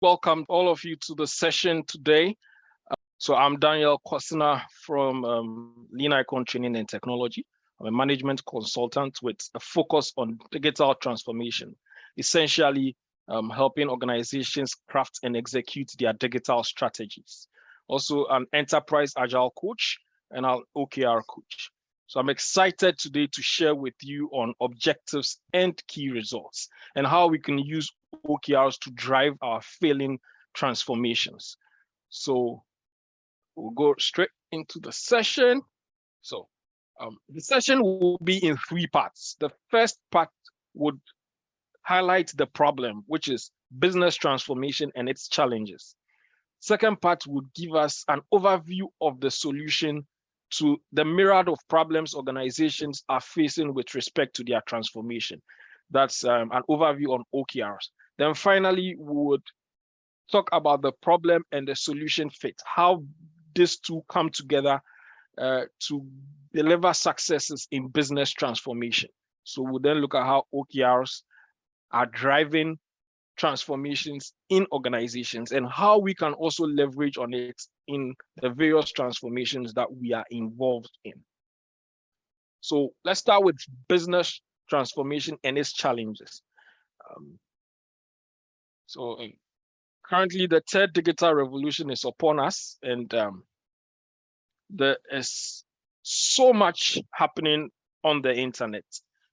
welcome all of you to the session today. So I'm Daniel Kosina from Lean Icon Training and Technology. I'm a management consultant with a focus on digital transformation, essentially helping organizations craft and execute their digital strategies. Also an enterprise agile coach and an OKR coach. So I'm excited today to share with you on objectives and key results and how we can use OKRs to drive our failing transformations. So we'll go straight into the session. So the session will be in 3 parts. The first part would highlight the problem, which is business transformation and its challenges. Second part would give us an overview of the solution to the myriad of problems organizations are facing with respect to their transformation. That's an overview on OKRs. Then finally, we would talk about the problem and the solution fit, how these two come together to deliver successes in business transformation. So we'll then look at how OKRs are driving transformations in organizations and how we can also leverage on it in the various transformations that we are involved in. So let's start with business transformation and its challenges. Currently, the third digital revolution is upon us, and there is so much happening on the internet.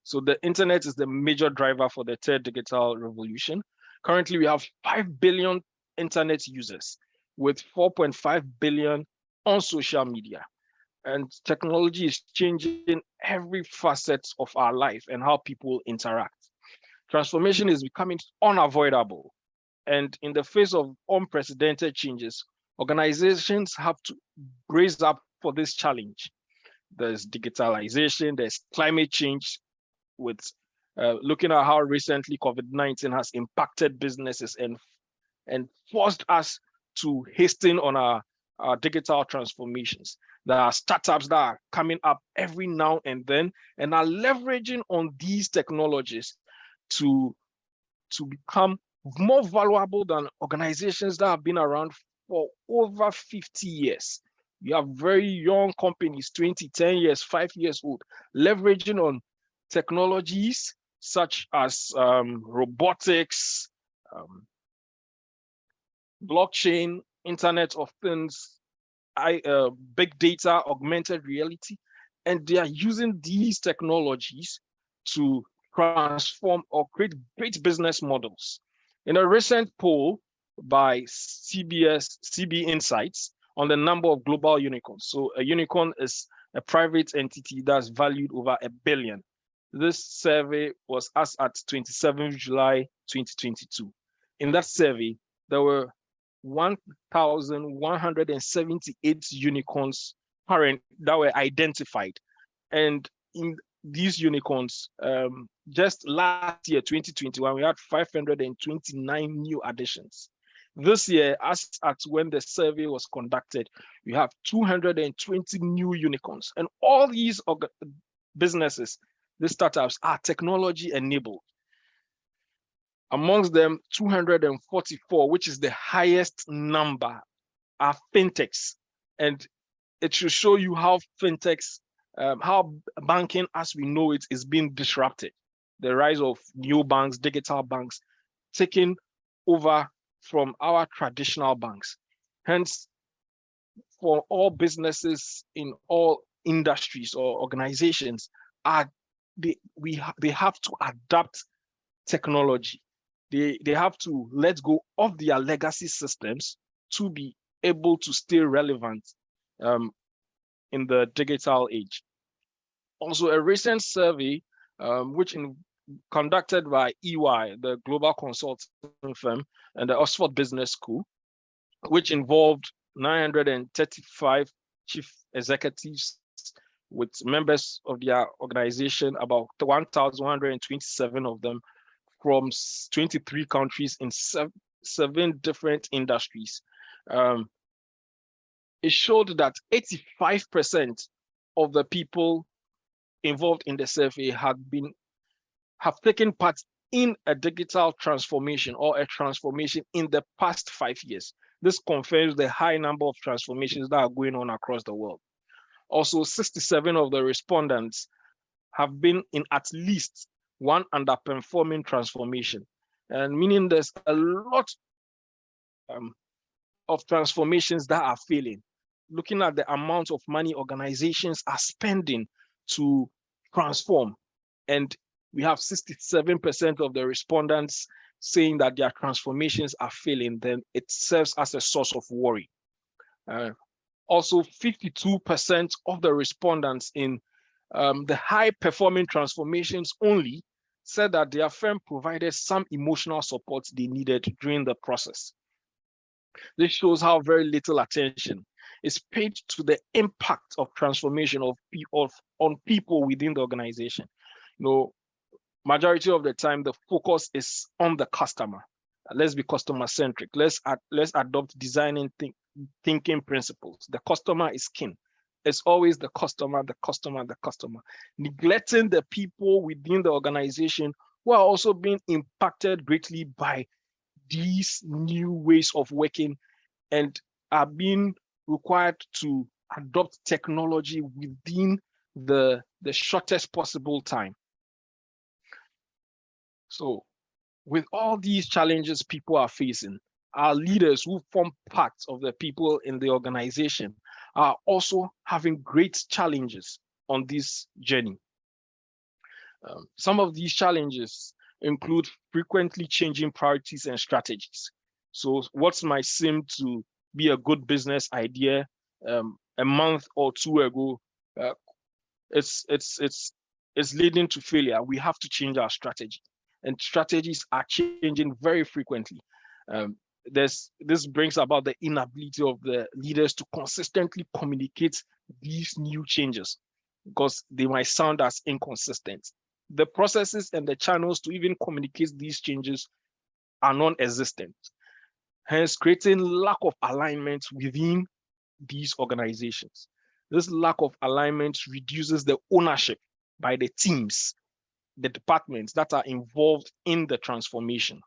So the internet is the major driver for the third digital revolution. Currently, we have 5 billion internet users with 4.5 billion on social media. And technology is changing every facet of our life and how people interact. Transformation is becoming unavoidable. And in the face of unprecedented changes, organizations have to brace up for this challenge. There's digitalization, there's climate change, with looking at how recently COVID-19 has impacted businesses and forced us to hasten on our digital transformations. There are startups that are coming up every now and then and are leveraging on these technologies to become more valuable than organizations that have been around for over 50 years. You have very young companies, 20, 10 years, 5 years old, leveraging on technologies such as robotics, blockchain, Internet of Things, big data, augmented reality, and they are using these technologies to transform or create great business models. In a recent poll by CB Insights on the number of global unicorns. So a unicorn is a private entity that's valued over $1 billion. This survey was asked at 27th July 2022. In that survey, there were 1,178 unicorns that were identified. And in these unicorns, just last year, 2021, we had 529 new additions. This year, as at when the survey was conducted, we have 220 new unicorns. And all these businesses, these startups, are technology enabled. Amongst them, 244, which is the highest number, are fintechs. And it should show you how fintechs, how banking as we know it is being disrupted. The rise of new banks, digital banks, taking over from our traditional banks. Hence, for all businesses in all industries or organizations, they have to adapt technology. They have to let go of their legacy systems to be able to stay relevant in the digital age. Also, a recent survey, conducted by EY, the global consulting firm, and the Oxford Business School, which involved 935 chief executives with members of their organization, about 1,127 of them from 23 countries in 7 different industries. It showed that 85% of the people involved in the survey have taken part in a digital transformation or a transformation in the past 5 years. This confirms the high number of transformations that are going on across the world. Also, 67 of the respondents have been in at least one underperforming transformation, and meaning there's a lot of transformations that are failing. Looking at the amount of money organizations are spending to transform, and we have 67% of the respondents saying that their transformations are failing, then it serves as a source of worry. Also, 52% of the respondents in the high-performing transformations only said that their firm provided some emotional support they needed during the process. This shows how very little attention is paid to the impact of transformation on people within the organization. Majority of the time, the focus is on the customer. Let's be customer-centric. Let's adopt designing thinking principles. The customer is king. It's always the customer, the customer, the customer. Neglecting the people within the organization who are also being impacted greatly by these new ways of working and are being required to adopt technology within the shortest possible time. So with all these challenges people are facing, our leaders who form part of the people in the organization are also having great challenges on this journey. Some of these challenges include frequently changing priorities and strategies. So what might seem to be a good business idea a month or two ago, it's leading to failure. We have to change our strategy, and strategies are changing very frequently. This brings about the inability of the leaders to consistently communicate these new changes because they might sound as inconsistent. The processes and the channels to even communicate these changes are non-existent, hence creating lack of alignment within these organizations. This lack of alignment reduces the ownership by the teams, the departments that are involved in the transformation.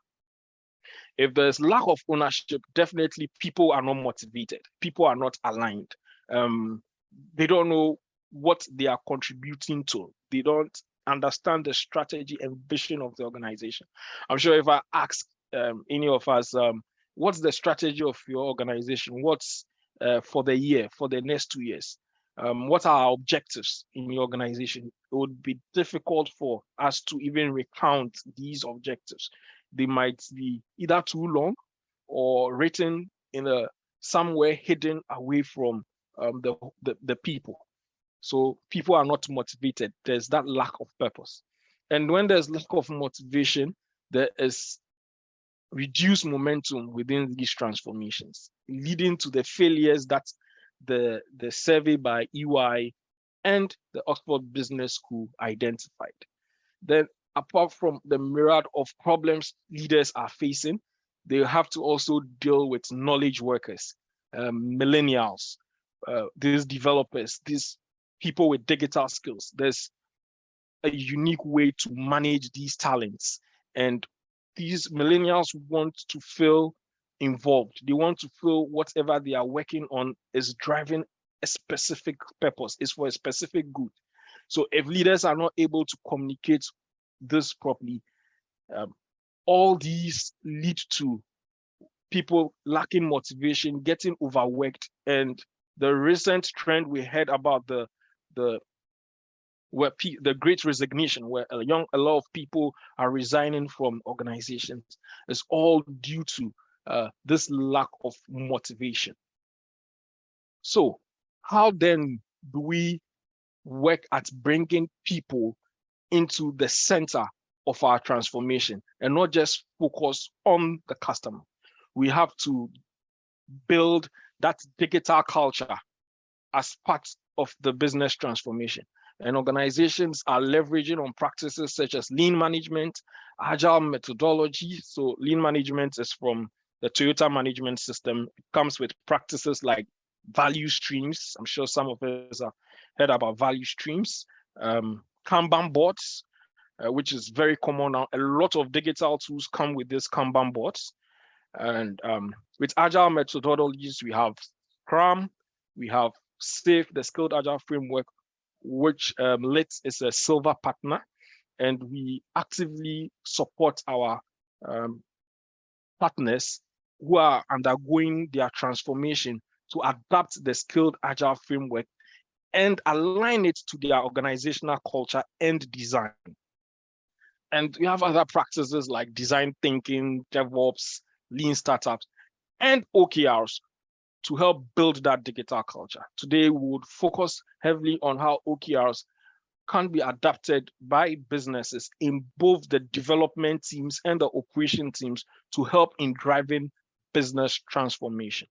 If there's lack of ownership, definitely people are not motivated. People are not aligned. They don't know what they are contributing to. They don't understand the strategy and vision of the organization. I'm sure if I ask any of us, what's the strategy of your organization? What's for the year, for the next 2 years? What are our objectives in your organization? It would be difficult for us to even recount these objectives. They might be either too long or written in somewhere hidden away from the people. So people are not motivated. There's that lack of purpose. And when there's lack of motivation, there is reduced momentum within these transformations, leading to the failures that the survey by EY and the Oxford Business School identified. Then, apart from the myriad of problems leaders are facing, they have to also deal with knowledge workers, millennials, these developers, these people with digital skills. There's a unique way to manage these talents, and these millennials want to feel involved. They want to feel whatever they are working on is driving a specific purpose, is for a specific good. So if leaders are not able to communicate this properly, all these lead to people lacking motivation, getting overworked, and the recent trend we heard about the great resignation, where a lot of people are resigning from organizations, is all due to this lack of motivation. So how then do we work at bringing people into the center of our transformation and not just focus on the customer? We have to build that digital culture as part of the business transformation. And organizations are leveraging on practices such as lean management, agile methodology. So lean management is from the Toyota management system. It comes with practices like value streams. I'm sure some of us have heard about value streams, Kanban boards, which is very common now. A lot of digital tools come with this Kanban boards. And with agile methodologies, we have Scrum, we have SAFe, the Skilled Agile Framework, which LIT is a silver partner, and we actively support our partners who are undergoing their transformation to adapt the Skilled Agile Framework and align it to their organizational culture and design. And we have other practices like design thinking, DevOps, lean startups, and OKRs to help build that digital culture. Today, we would focus heavily on how OKRs can be adapted by businesses in both the development teams and the operation teams to help in driving business transformation.